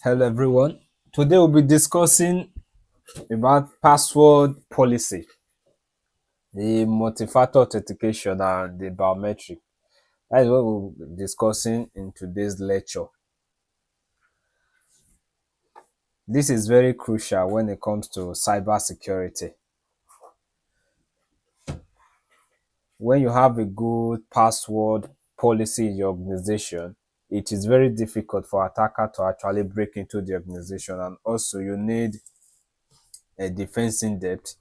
Hello everyone. Today we'll be discussing about password policy, the multi-factor authentication and the biometric. That is what we'll be discussing in today's lecture. This is very crucial when it comes to cybersecurity. When you have a good password policy in your organization, it is very difficult for attacker to actually break into the organization, and also you need a defense in depth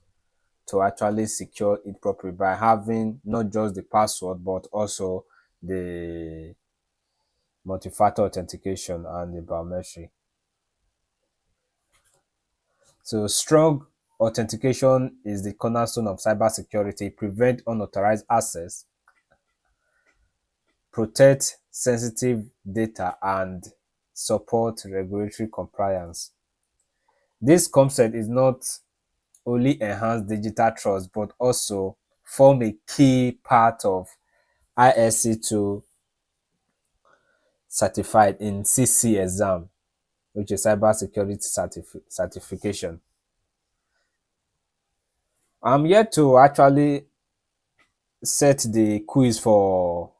to actually secure it properly by having not just the password but also the multi-factor authentication and the biometric. So strong authentication is the cornerstone of cybersecurity, prevent unauthorized access, protect sensitive data, and support regulatory compliance. This concept is not only enhance digital trust but also form a key part of ISC2 certified in CC exam, which is cybersecurity certification. I'm yet to actually set the quiz for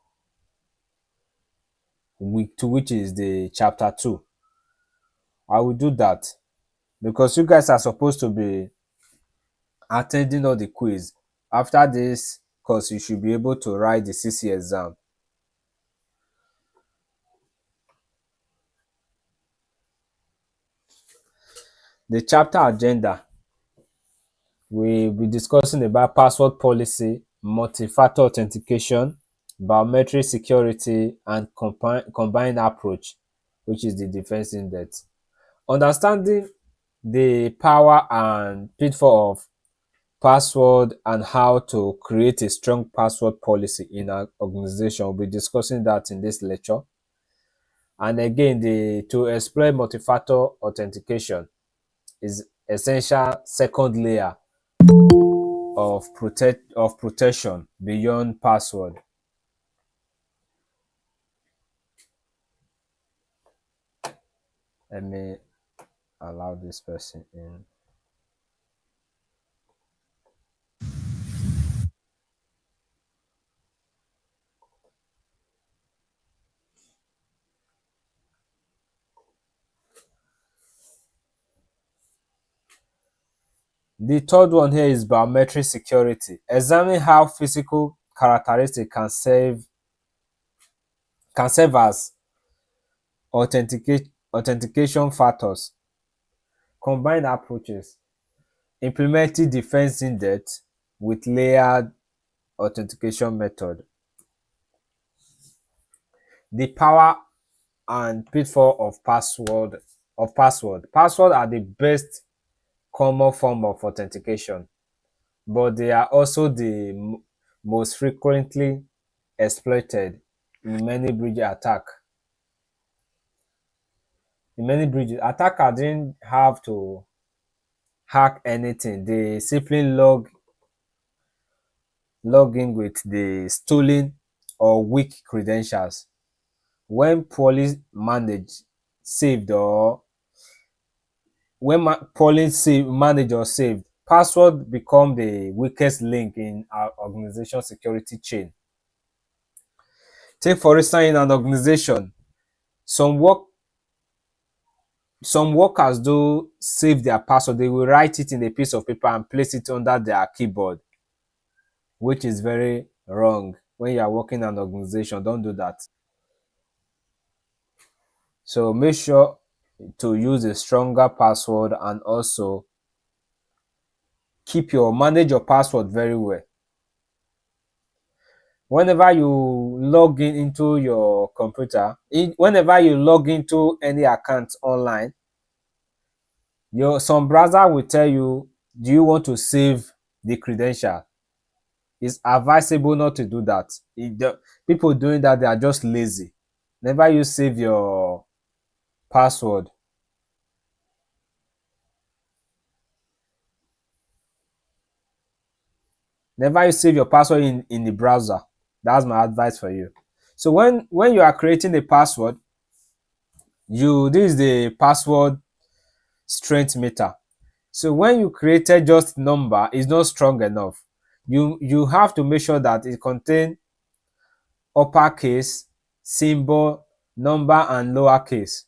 week 2, which is the chapter 2. I will do that because you guys are supposed to be attending all the quiz. After this course, you should be able to write the CC exam. The chapter agenda, we'll be discussing about password policy, multi-factor authentication, biometric security, and combined approach, which is the defense in depth. Understanding the power and pitfall of password and how to create a strong password policy in our organization. We'll be discussing that in this lecture. And again, to explore multi-factor authentication is essential second layer of protection beyond password. Let me allow this person in. The third one here is biometric security. Examine how physical characteristics can serve as authentication factors. Combined approaches. Implementing defense in depth with layered authentication method. The power and pitfall of password. Password are the best common form of authentication, but they are also the most frequently exploited in many bridge attack. In many bridges, attacker didn't have to hack anything. They simply log in with the stolen or weak credentials. When poorly managed, saved, or when poorly managed or saved, password become the weakest link in our organization security chain. Take for instance, in an organization, some work some workers do save their password. They will write it in a piece of paper and place it under their keyboard, which is very wrong. When you are working in an organization, don't do that. So make sure to use a stronger password and also manage your password very well. Whenever you log in into your computer, whenever you log into any account online, some browser will tell you, do you want to save the credential? It's advisable not to do that. People doing that, they are just lazy. Never you save your password. Never you save your password in the browser. That's my advice for you. So when you are creating a password, this is the password strength meter. So when you created just number is not strong enough. You have to make sure that it contain uppercase, symbol, number, and lowercase.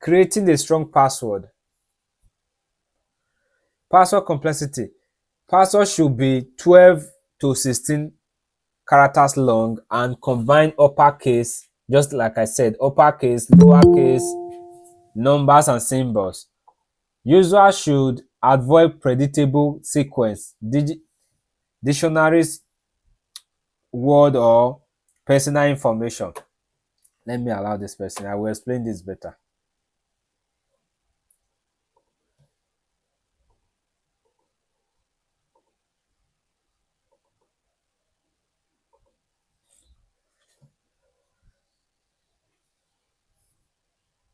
Creating a strong password. Password complexity. Password should be 12 to 16 characters long and combine uppercase, just like I said, uppercase, lowercase, numbers, and symbols. Users should avoid predictable sequence, dictionaries, word, or personal information. Let me allow this person. I will explain this better.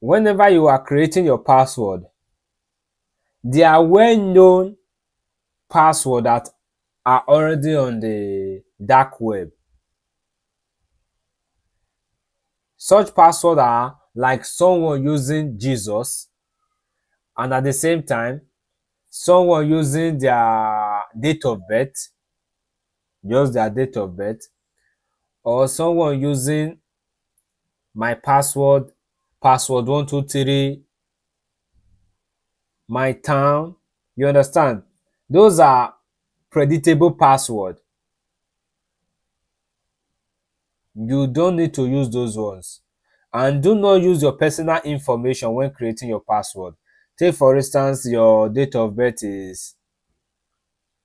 Whenever you are creating your password, there are well-known passwords that are already on the dark web. Such passwords are like someone using Jesus, and at the same time, someone using their date of birth, just their date of birth, or someone using my password, password 123, my town. You understand? Those are predictable password. You don't need to use those ones. And do not use your personal information when creating your password. Take for instance, your date of birth is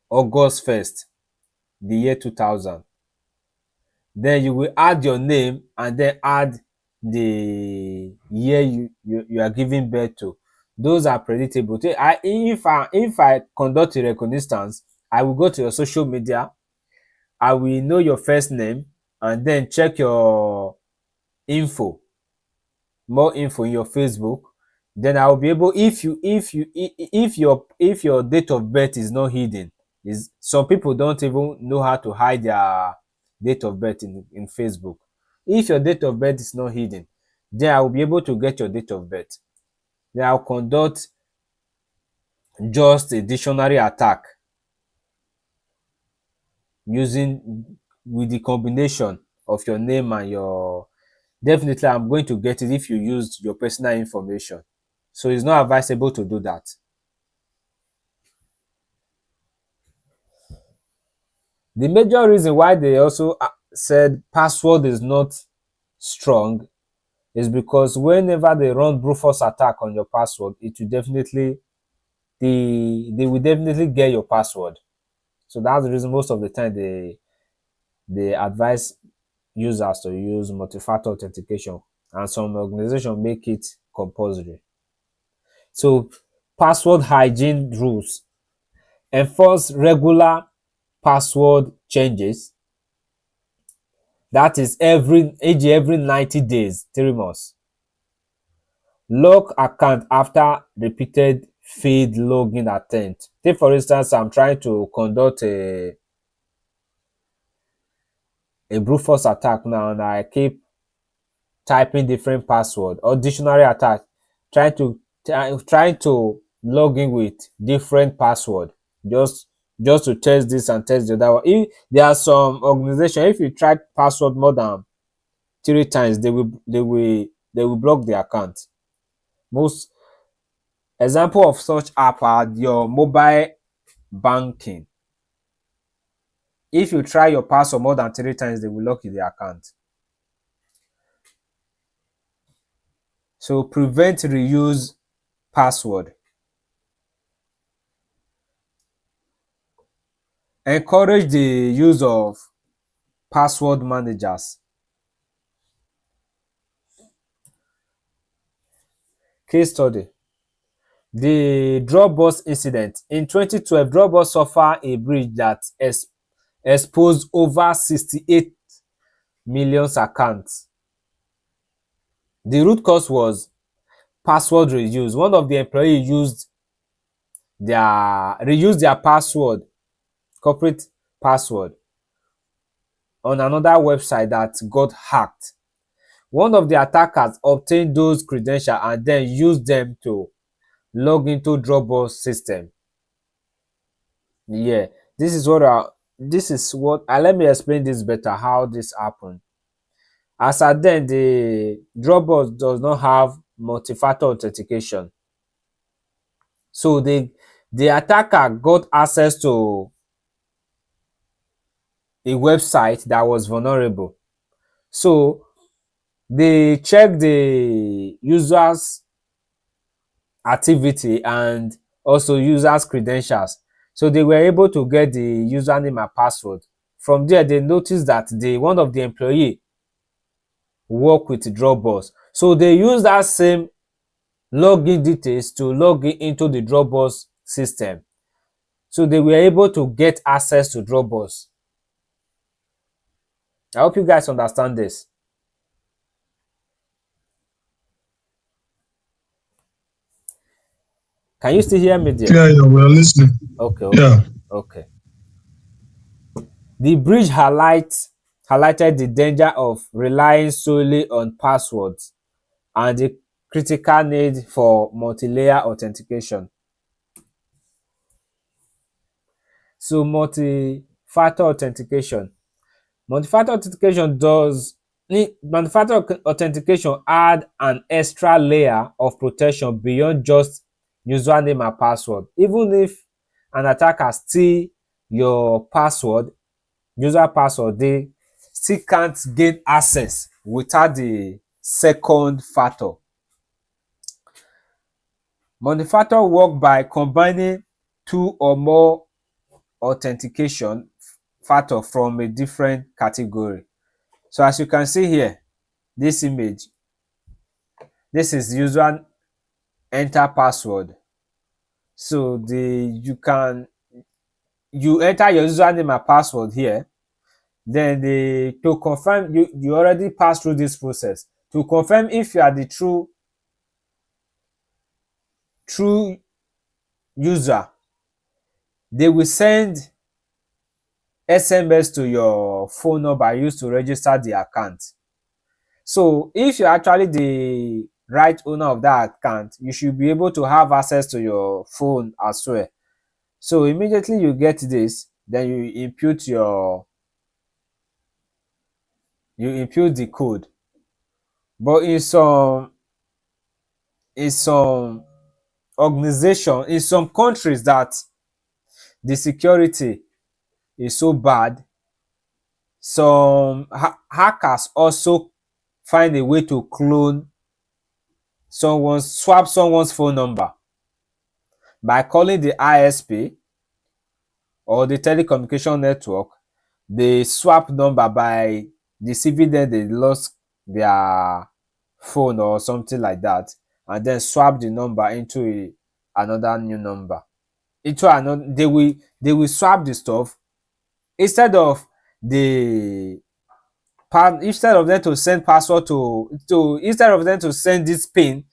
August 1st, the year 2000. Then you will add your name and then add the year you are giving birth to. Those are predictable. If I conduct a reconnaissance, I will go to your social media. I will know your first name and then check your info, more info in your Facebook. Then I will be able, if your date of birth is not hidden, is some people don't even know how to hide their date of birth in Facebook. If your date of birth is not hidden, then I will be able to get your date of birth. Then I'll conduct just a dictionary attack using with the combination of your name and your, definitely I'm going to get it if you used your personal information. So it's not advisable to do that. The major reason why they also said password is not strong is because whenever they run brute force attack on your password, it will definitely, they will definitely get your password. So that's the reason most of the time they advise users to use multi-factor authentication, and some organizations make it compulsory. So password hygiene rules: enforce regular password changes, that is every 90 days, 3 months. Lock account after repeated failed login attempt. Take for instance, I'm trying to conduct a brute force attack now, and I keep typing different password, or dictionary attack, trying to log in with different password, just to test this and test the other one. If there are some organization, if you try password more than 3 times, they will block the account. Most example of such app are your mobile banking. If you try your password more than 3 times, they will lock the account. So prevent reuse password. Encourage the use of password managers. Case study: the Dropbox incident. In 2012, Dropbox suffered a breach that exposed over 68 million accounts. The root cause was password reuse. One of the employees reused their password, corporate password on another website that got hacked. One of the attackers obtained those credentials and then used them to log into Dropbox system. Yeah, this is what let me explain this better how this happened. As at then, the Dropbox does not have multi-factor authentication. So the attacker got access to a website that was vulnerable. So they checked the user's activity and also users' credentials. So they were able to get the username and password. From there, they noticed that one of the employee work with Dropbox. So they use that same login details to log in into the Dropbox system. So they were able to get access to Dropbox. I hope you guys understand this. Can you still hear me there? Yeah, yeah, we're listening. Okay, Yeah. okay. The breach highlighted the danger of relying solely on passwords and the critical need for multi-layer authentication. So multi-factor authentication. Multi-factor authentication add an extra layer of protection beyond just username and password. Even if an attacker steal your password, user password, they still can't gain access without the second factor. Multi-factor work by combining two or more authentication factor from a different category. So as you can see here, this image, this is user enter password. So you enter your username and password here. Then to confirm you already passed through this process. To confirm if you are the true user, they will send SMS to your phone number used to register the account. So if you're actually the right owner of that account, you should be able to have access to your phone as well. So immediately you get this, then you input the code. But in some organization, in some countries that the security is so bad, some hackers also find a way to swap someone's phone number by calling the ISP or the telecommunication network. They swap number by deceiving them they lost their phone or something like that, and then swap the number into another new number. Into another, they will swap the stuff instead of the instead of them to send password to instead of them to send this pin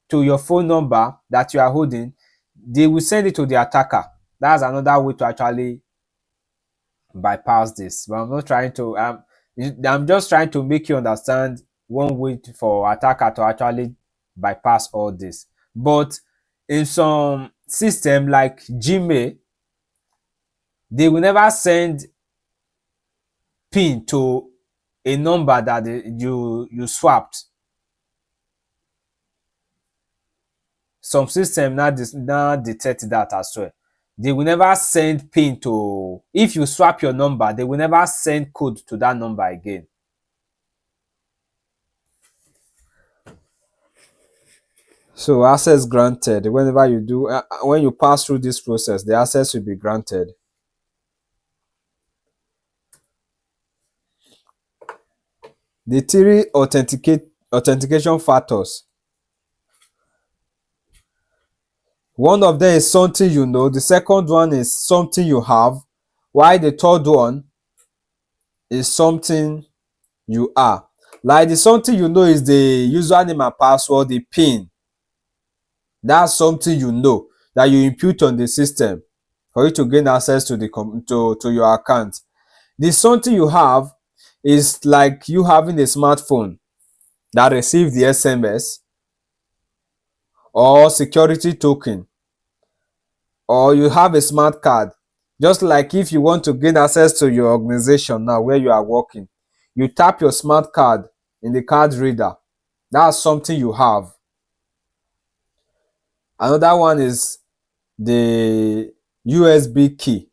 to your phone number that you are holding, they will send it to the attacker. That's another way to actually bypass this. But I'm not trying to I'm just trying to make you understand one way for attacker to actually bypass all this. But in some system like Gmail, they will never send pin to a number that you swapped. Some system now detect that as well. They will never send pin to, if you swap your number, they will never send code to that number again. So access granted. Whenever you do, when you pass through this process, the access will be granted. The three authentication factors. One of them is something you know. The second one is something you have. While the third one is something you are. Like the something you know is the username and password, the PIN. That's something you know that you input on the system. for you to gain access to to your account. The something you have is like you having a smartphone that receives the SMS or security token, or you have a smart card. Just like if you want to gain access to your organization now where you are working, you tap your smart card in the card reader. That's something you have. Another one is the USB key.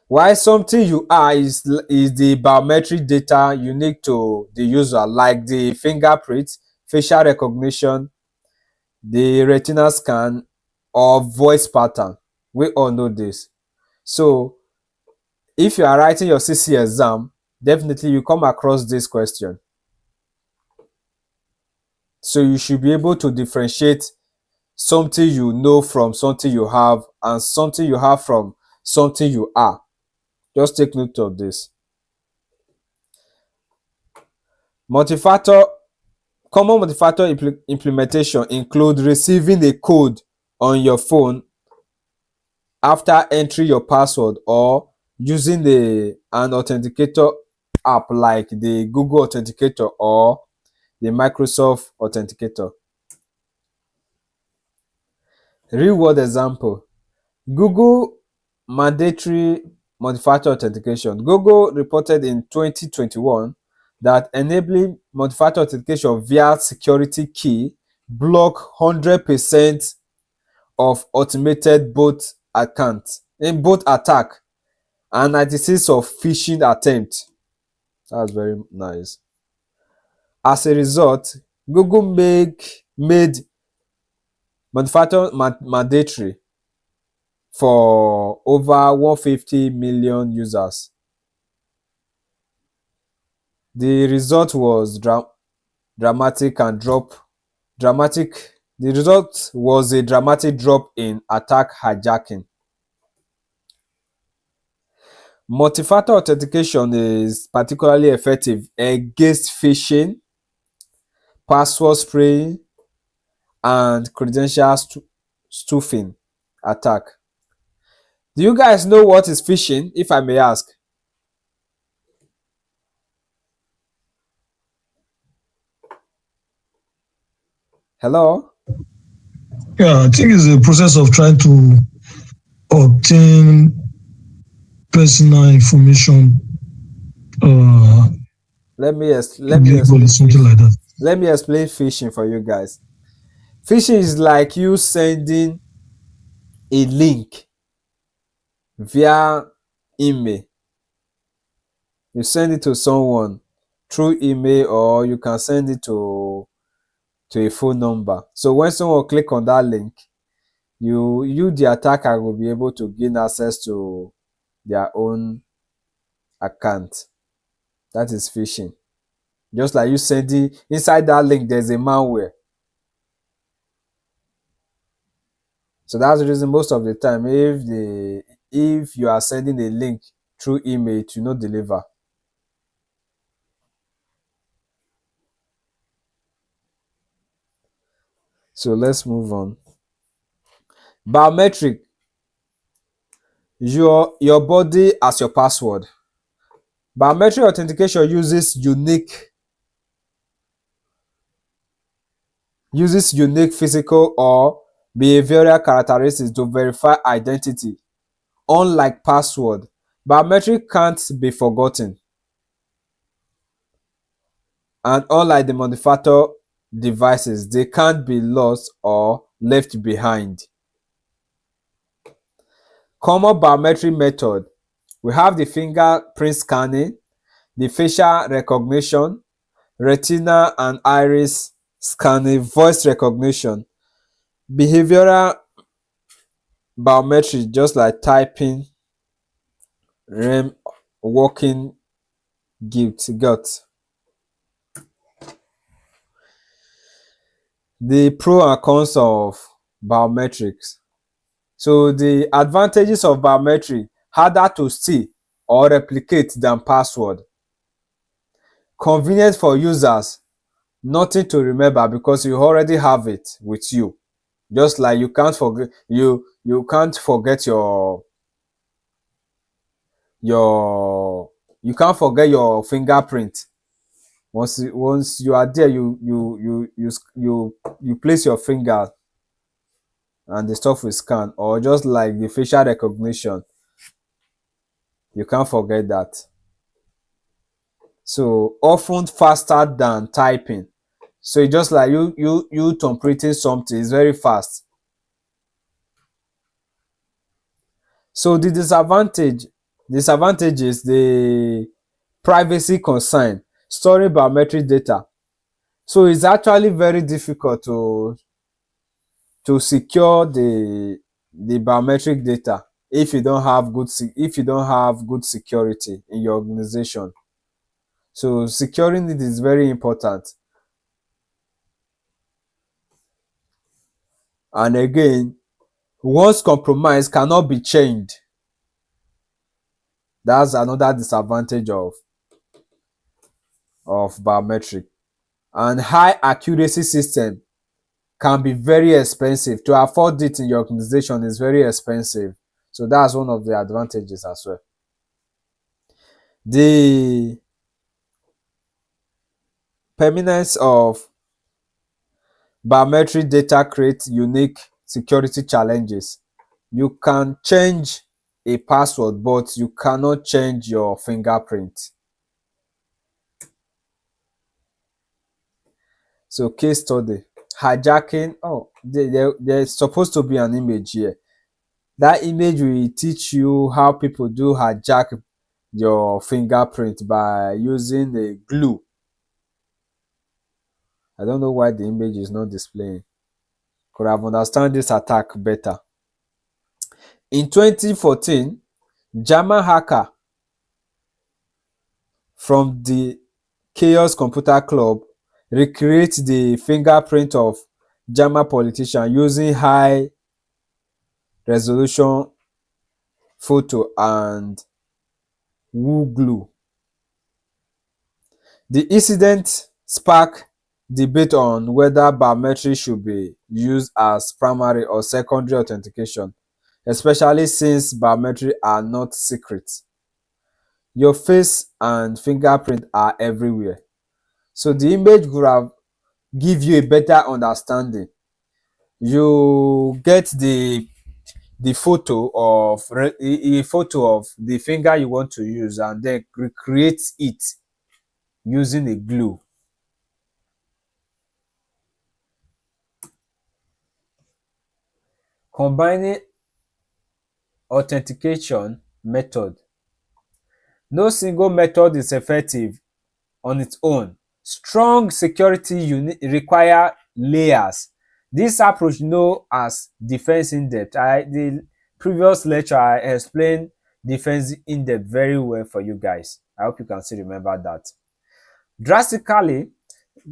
Why something you are is the biometric data unique to the user, like the fingerprint, facial recognition, the retina scan, or voice pattern. We all know this. So if you are writing your CC exam, definitely you come across this question. So you should be able to differentiate something you know from something you have, and something you have from something you are. Just take note of this. Multi-factor Common multi-factor implementation include receiving a code on your phone after entering your password, or using an authenticator app like the Google Authenticator or the Microsoft Authenticator. Real world example: Google mandatory multi-factor authentication. Google reported in 2021 that enabling multi-factor authentication via security key block 100% of automated bot accounts in both attack and 96 of phishing attempt. That's very nice. As a result, Google made multi-factor mandatory for over 150 million users. The result was dramatic and drop dramatic the result was a dramatic drop in attack hijacking. Multi-factor authentication is particularly effective against phishing, password spraying, and credential spoofing attack. Do you guys know what is phishing, if I may ask? Hello? Yeah, I think it's a process of trying to obtain personal information Let me illegally, explain something phishing. like that. Let me explain phishing for you guys. Phishing is like you sending a link via email. You send it to someone through email, or you can send it to a phone number. So when someone click on that link, you the attacker will be able to gain access to their own account. That is phishing. Just like you sending inside that link, there's a malware. So that's the reason most of the time, if you are sending a link through email, it will not deliver. So let's move on. Biometric, your body as your password. Biometric authentication uses unique physical or behavioral characteristics to verify identity. Unlike password, biometric can't be forgotten, and unlike the multi-factor devices, they can't be lost or left behind. Common biometric method: we have the fingerprint scanning, the facial recognition, retina and iris scanning, voice recognition, behavioral biometrics just like typing, REM, walking, gut. The pro and cons of biometrics. So the advantages of biometric: harder to steal or replicate than password. Convenient for users, nothing to remember because you already have it with you. Just like you can't forget your you can't forget your fingerprint. Once you are there, you place your finger and the stuff will scan. Or just like the facial recognition, you can't forget that. So often faster than typing. So it's just like you interpreting something is very fast. So the disadvantage is the privacy concern, storing biometric data. So it's actually very difficult to secure the biometric data if you don't have good security in your organization. So securing it is very important. And again, once compromised cannot be changed. That's another disadvantage of biometric. And high accuracy system can be very expensive. To afford it in your organization is very expensive. So that's one of the advantages as well. The permanence of biometric data creates unique security challenges. You can change a password, but you cannot change your fingerprint. So case study, hijacking. Oh, there's supposed to be an image here. That image will teach you how people do hijack your fingerprint by using a glue. I don't know why the image is not displaying. Could have understand this attack better. In 2014, German hacker from the Chaos Computer Club recreate the fingerprint of German politician using high resolution photo and wool glue. The incident sparked debate on whether biometrics should be used as primary or secondary authentication, especially since biometrics are not secret. Your face and fingerprint are everywhere. So the image could have give you a better understanding. You get the photo of a photo of the finger you want to use and then recreate it using a glue. Combining authentication method. No single method is effective on its own. Strong security require layers. This approach known as defense in-depth. The previous lecture I explained defense in-depth very well for you guys. I hope you can still remember that. Drastically,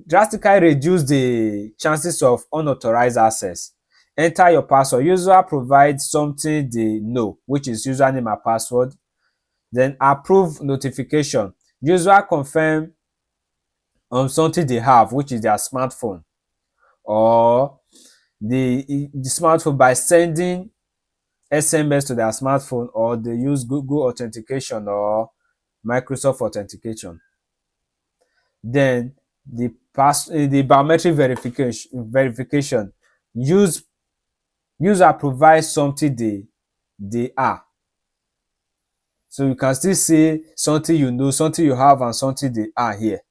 drastically reduce the chances of unauthorized access. Enter your password. User provides something they know, which is username and password. Then approve notification. User confirm something they have, which is their smartphone, or the smartphone by sending SMS to their smartphone, or they use Google Authentication or Microsoft Authentication. Then the biometric verification. User provides something they are. So you can still see something you know, something you have, and something they are here.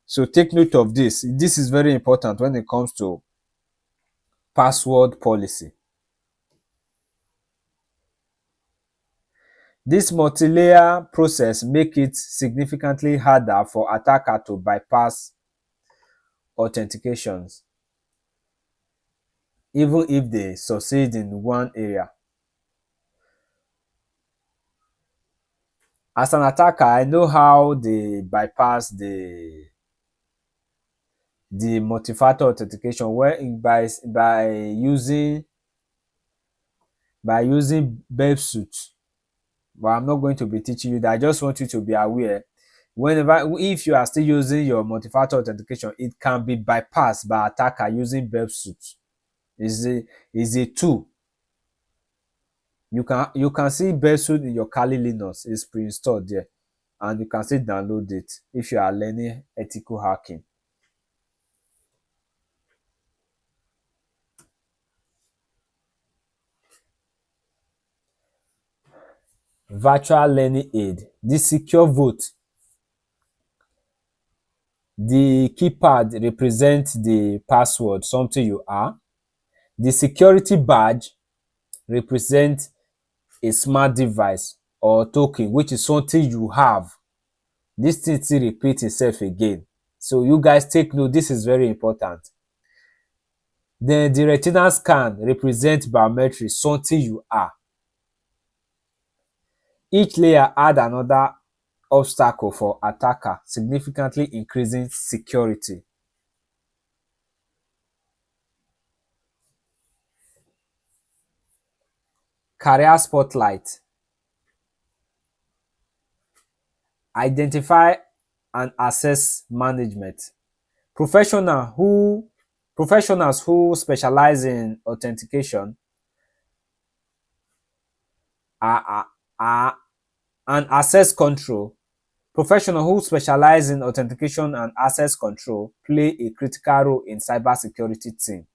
So take note of this. This is very important when it comes to password policy. This multi-layer process make it significantly harder for attacker to bypass authentications, even if they succeed in one area. As an attacker, I know how they bypass the multi-factor authentication where by using babe suit. But I'm not going to be teaching you that. I just want you to be aware. If you are still using your multi-factor authentication, it can be bypassed by attacker using babe suit. is a tool. You can see Besu in your Kali Linux is pre-installed there, and you can still download it if you are learning ethical hacking. Virtual learning aid, the secure vote. The keypad represents the password, something you are. The security badge represents a smart device or token, which is something you have. This thing still repeats itself again. So you guys take note, this is very important. Then the retinal scan represents biometrics, something you are. Each layer add another obstacle for attacker, significantly increasing security. Career spotlight. Identify and access management. Professionals who specialize in authentication are and access control. Professionals who specialize in authentication and access control play a critical role in cybersecurity team.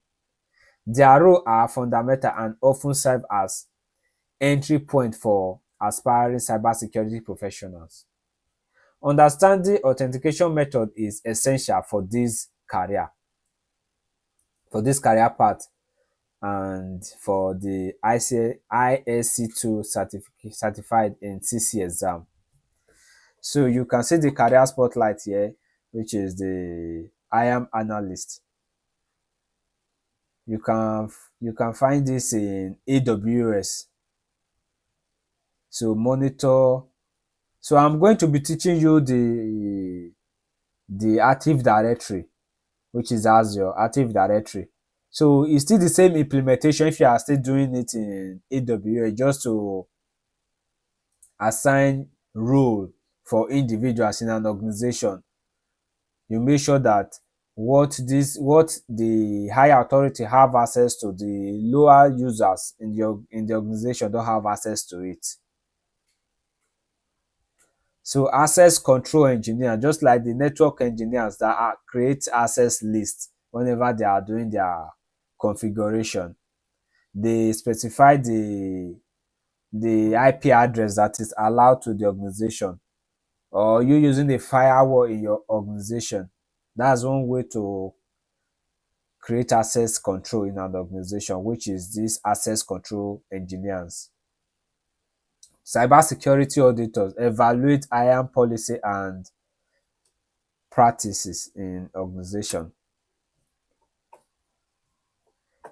Their role are fundamental and often serve as entry point for aspiring cybersecurity professionals. Understanding authentication method is essential for this career path, and for the ISC2 certified in CC exam. So you can see the career spotlight here, which is the IAM analyst. You can find this in AWS. So monitor. So I'm going to be teaching you the Active Directory, which is Azure Active Directory. So it's still the same implementation if you are still doing it in AWS, just to assign role for individuals in an organization. You make sure that what the higher authority have access to, the lower users in the organization don't have access to it. So access control engineer, just like the network engineers that create access lists whenever they are doing their configuration, they specify the IP address that is allowed to the organization, or you using a firewall in your organization. That's one way to create access control in an organization, which is this access control engineers. Cybersecurity auditors evaluate IAM policy and practices in organization.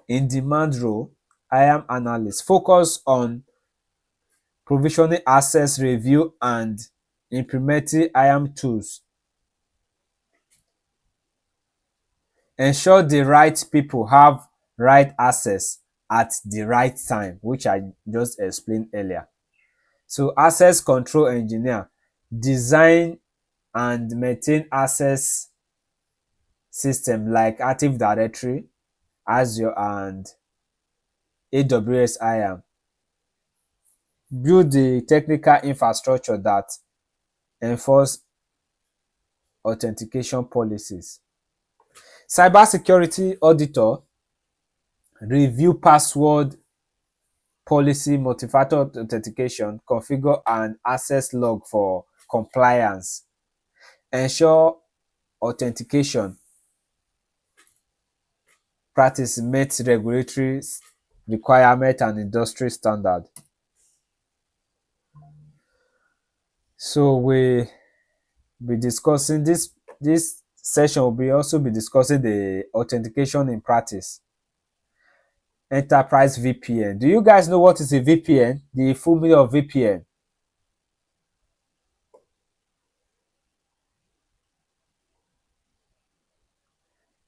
In demand role, IAM analysts focus on provisioning access review and implementing IAM tools. Ensure the right people have right access at the right time, which I just explained earlier. So access control engineer design and maintain access system like Active Directory, Azure, and AWS IAM. Build the technical infrastructure that enforce authentication policies. Cybersecurity auditor review password policy, multi-factor authentication, configure and access log for compliance. Ensure authentication practice meets regulatory requirement and industry standard. So we be discussing this session will be also be discussing the authentication in practice. Enterprise VPN. Do you guys know what is a VPN? The full meaning of VPN.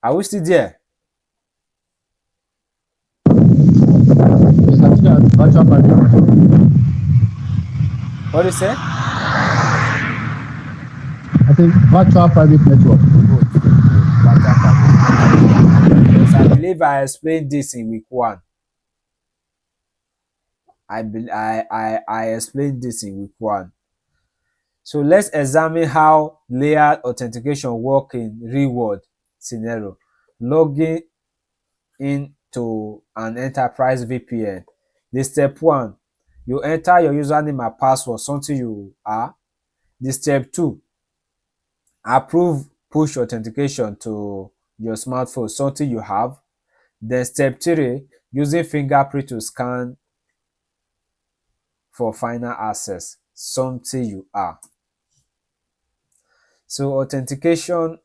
Are we still there? What do you say? I think virtual private network. Good. Virtual private network. Yes, I believe believe I explained this in week one. I explained this in week one. So let's examine how layered authentication work in real world scenario. Logging into an enterprise VPN. The step one, you enter your username and password, something you are. The step two, approve push authentication to your smartphone, something you have. Then step three, using fingerprint to scan for final access, something you are. So authentication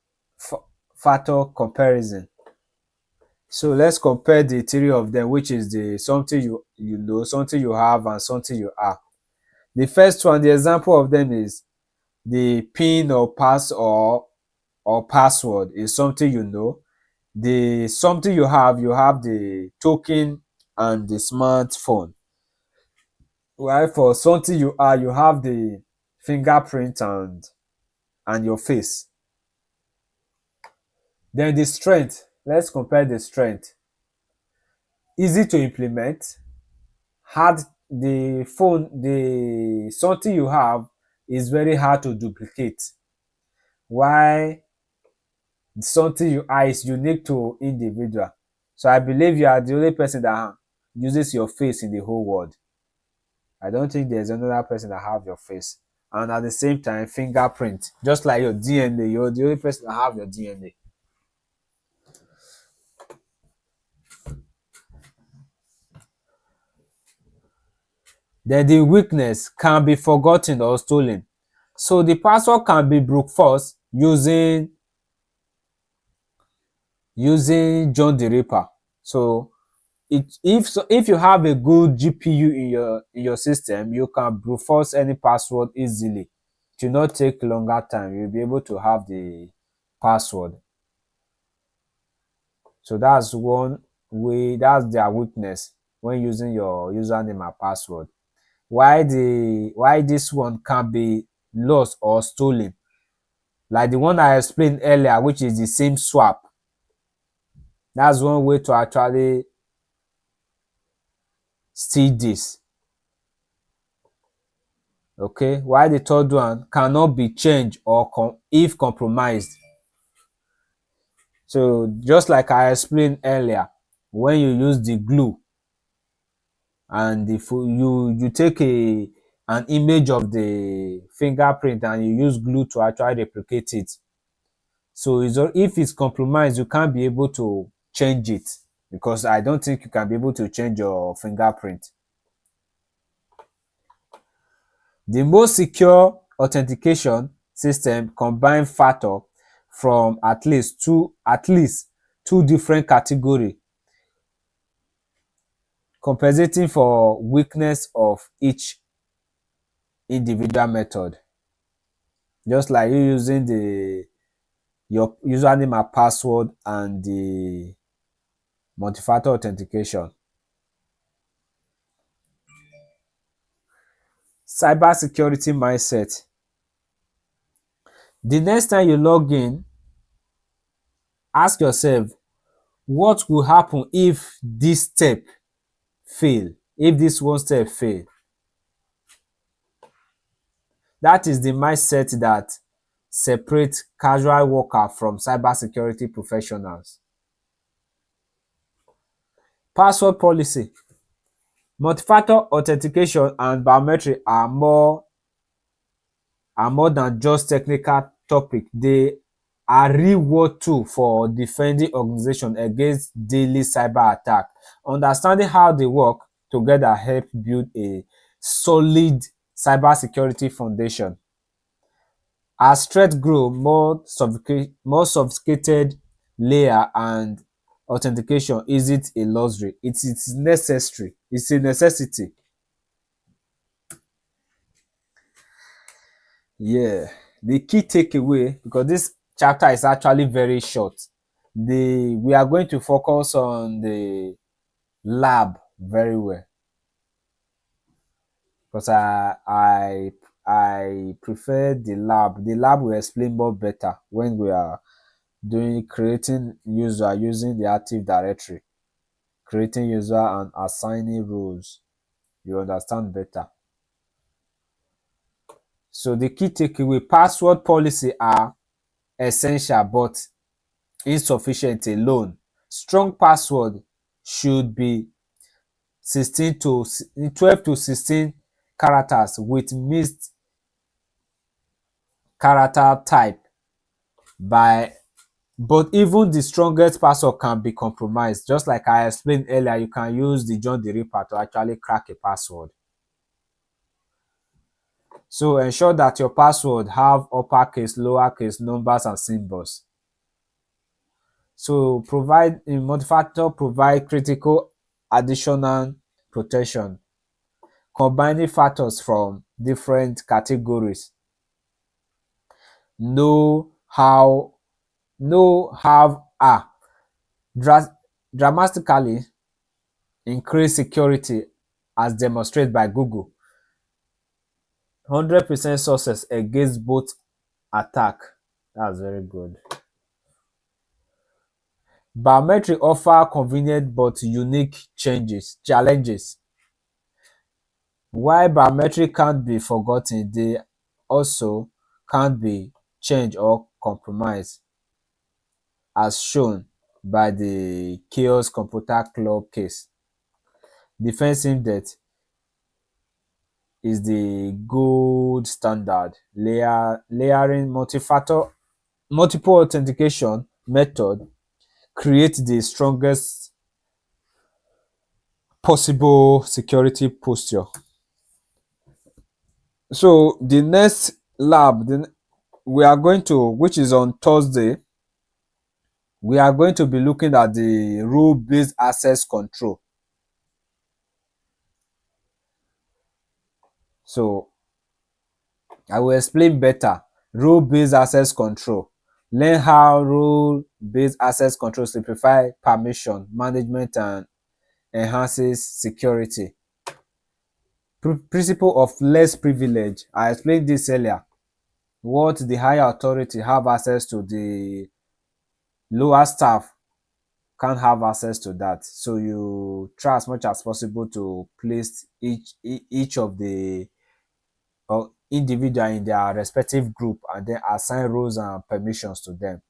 factor comparison. So let's compare the three of them, which is the something you know, something you have, and something you are. The first one, the example of them is the PIN or password is something you know. The something you have the token and the smartphone. While for something you have the fingerprint and your face. Then the strength. Let's compare the strength. Easy to implement. Hard the something you have is very hard to duplicate. Why something you are is unique to individual. So I believe you are the only person that uses your face in the whole world. I don't think there's another person that have your face. And at the same time, fingerprint, just like your DNA, you're the only person that have your DNA. Then the weakness can be forgotten or stolen. So the password can be brute force using John the Ripper. So if you have a good GPU in your system, you can brute force any password easily. It will not take longer time. You'll be able to have the password. So that's one way. That's their weakness when using your username and password. Why this one can be lost or stolen, like the one I explained earlier, which is the same swap. That's one way to actually steal this. Okay, while the third one cannot be changed or if compromised. So just like I explained earlier, when you use the glue and you take an image of the fingerprint and you use glue to actually replicate it. So if it's compromised, you can't be able to change it, because I don't think you can be able to change your fingerprint. The most secure authentication system combine factor from at least two different categories, compensating for weakness of each individual method. Just like you using your username and password and the multi-factor authentication. Cybersecurity mindset. The next time you log in, ask yourself, what will happen if this step fail? If this one step fail? That is the mindset that separates casual worker from cybersecurity professionals. Password policy. Multi-factor authentication and biometric are more than just technical topic. They are real world tool for defending organization against daily cyber attack. Understanding how they work together help build a solid cybersecurity foundation. As threat grow, more sophisticated layer and authentication isn't a luxury. It's necessary. It's a necessity. Yeah, the key takeaway, because this chapter is actually very short, we are going to focus on the lab very well, because I prefer the lab. The lab will explain more better when we are doing creating user using the Active Directory, creating user and assigning roles. You understand better. So the key takeaway: password policy are essential but insufficient alone. Strong password should be 12 to 16 characters with mixed character type by but even the strongest password can be compromised. Just like I explained earlier, you can use the John the Ripper to actually crack a password. So ensure that your password have uppercase, lowercase, numbers and symbols. So multi-factor provide critical additional protection, combining factors from different categories. Know how know have dramatically increase security as demonstrated by Google. 100% success against both attack. That's very good. Biometric offer convenient but unique challenges. While biometric can't be forgotten, they also can't be changed or compromised, as shown by the Chaos Computer Club case. Defense in depth is the gold standard. Layering multiple authentication method create the strongest possible security posture. So the next lab we are going to, which is on Thursday, we are going to be looking at the rule-based access control. So I will explain better. Rule-based access control. Learn how rule-based access control simplify permission management and enhances security. Principle of less privilege. I explained this earlier. What the higher authority have access to, the lower staff can't have access to that. So you try as much as possible to place each of the individual in their respective group and then assign roles and permissions to them.